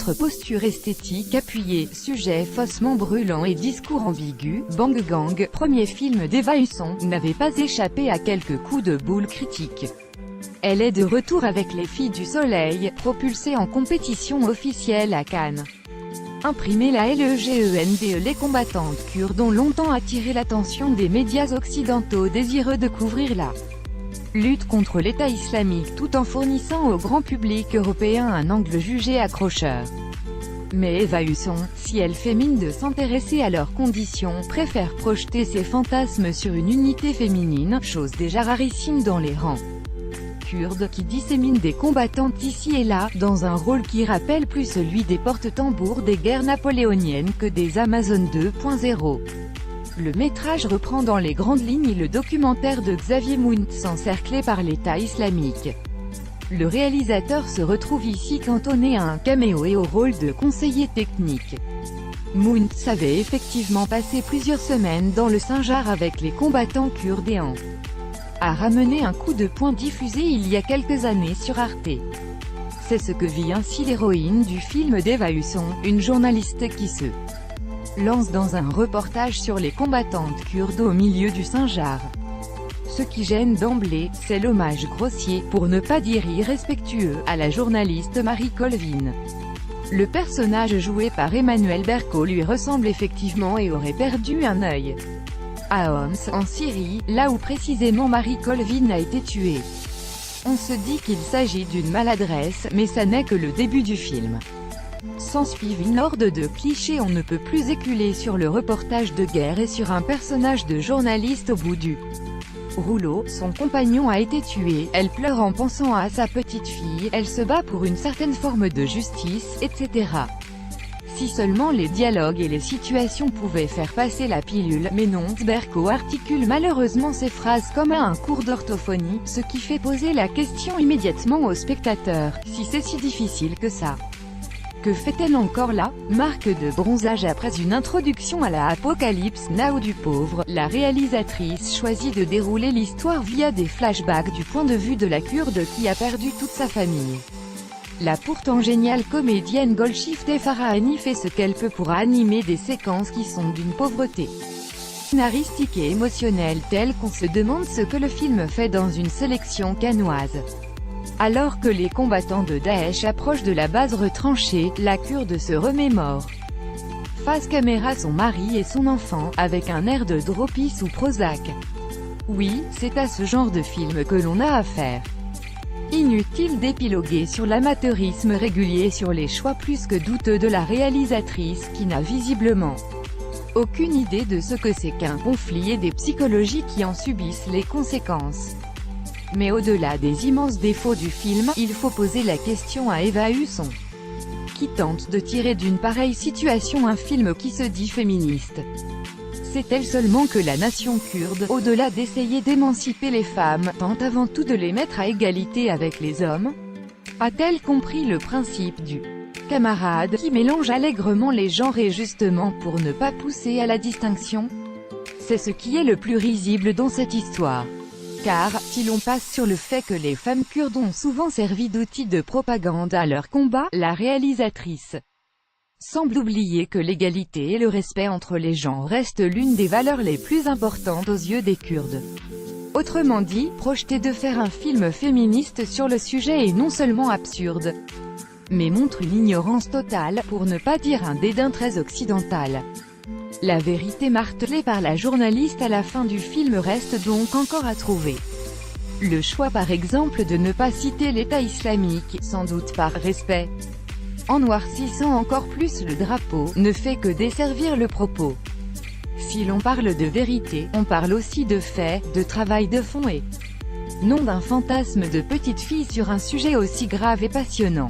Entre posture esthétique appuyée, sujet faussement brûlant et discours ambigu, Bang Gang, premier film d'Eva Husson, n'avait pas échappé à quelques coups de boule critiques. Elle est de retour avec Les Filles du Soleil, propulsée en compétition officielle à Cannes. Imprimer la LEGENDE. Les combattantes kurdes ont longtemps attiré l'attention des médias occidentaux désireux de couvrir la lutte contre l'État islamique tout en fournissant au grand public européen un angle jugé accrocheur. Mais Eva Husson, si elle fait mine de s'intéresser à leurs conditions, préfère projeter ses fantasmes sur une unité féminine, chose déjà rarissime dans les rangs kurdes, qui disséminent des combattantes ici et là, dans un rôle qui rappelle plus celui des porte-tambours des guerres napoléoniennes que des Amazones 2.0. Le métrage reprend dans les grandes lignes le documentaire de Xavier Muntz encerclé par l'État islamique. Le réalisateur se retrouve ici cantonné à un caméo et au rôle de conseiller technique. Muntz avait effectivement passé plusieurs semaines dans le Sinjar avec les combattants kurdes et a ramené un coup de poing diffusé il y a quelques années sur Arte. C'est ce que vit ainsi l'héroïne du film d'Eva Husson, une journaliste qui se lance dans un reportage sur les combattantes kurdes au milieu du Sinjar. Ce qui gêne d'emblée, c'est l'hommage grossier, pour ne pas dire irrespectueux, à la journaliste Marie Colvin. Le personnage joué par Emmanuel Berco lui ressemble effectivement et aurait perdu un œil à Homs, en Syrie, là où précisément Marie Colvin a été tuée. On se dit qu'il s'agit d'une maladresse, mais ça n'est que le début du film. S'ensuivent une horde de clichés on ne peut plus éculés sur le reportage de guerre et sur un personnage de journaliste au bout du rouleau. Son compagnon a été tué, elle pleure en pensant à sa petite fille, elle se bat pour une certaine forme de justice, etc. Si seulement les dialogues et les situations pouvaient faire passer la pilule, mais non, Berco articule malheureusement ses phrases comme à un cours d'orthophonie, ce qui fait poser la question immédiatement au spectateur, si c'est si difficile que ça. Que fait-elle encore là? Marque de bronzage. Après une introduction à la Apocalypse Now du pauvre, la réalisatrice choisit de dérouler l'histoire via des flashbacks du point de vue de la Kurde qui a perdu toute sa famille. La pourtant géniale comédienne Golshifteh Farahani fait ce qu'elle peut pour animer des séquences qui sont d'une pauvreté scénaristique et émotionnelle telle qu'on se demande ce que le film fait dans une sélection cannoise. Alors que les combattants de Daesh approchent de la base retranchée, la Kurde se remémore face caméra son mari et son enfant, avec un air de Dropi sous Prozac. Oui, c'est à ce genre de film que l'on a affaire. Inutile d'épiloguer sur l'amateurisme régulier, sur les choix plus que douteux de la réalisatrice qui n'a visiblement aucune idée de ce que c'est qu'un conflit et des psychologies qui en subissent les conséquences. Mais au-delà des immenses défauts du film, il faut poser la question à Eva Husson, qui tente de tirer d'une pareille situation un film qui se dit féministe. C'est-elle seulement que la nation kurde, au-delà d'essayer d'émanciper les femmes, tente avant tout de les mettre à égalité avec les hommes? A-t-elle compris le principe du camarade, qui mélange allègrement les genres et justement pour ne pas pousser à la distinction? C'est ce qui est le plus risible dans cette histoire. Car, si l'on passe sur le fait que les femmes kurdes ont souvent servi d'outil de propagande à leur combat, la réalisatrice semble oublier que l'égalité et le respect entre les genres restent l'une des valeurs les plus importantes aux yeux des Kurdes. Autrement dit, projeter de faire un film féministe sur le sujet est non seulement absurde, mais montre une ignorance totale, pour ne pas dire un dédain très occidental. La vérité martelée par la journaliste à la fin du film reste donc encore à trouver. Le choix par exemple de ne pas citer l'État islamique, sans doute par respect, en noircissant encore plus le drapeau, ne fait que desservir le propos. Si l'on parle de vérité, on parle aussi de faits, de travail de fond et non d'un fantasme de petite fille sur un sujet aussi grave et passionnant.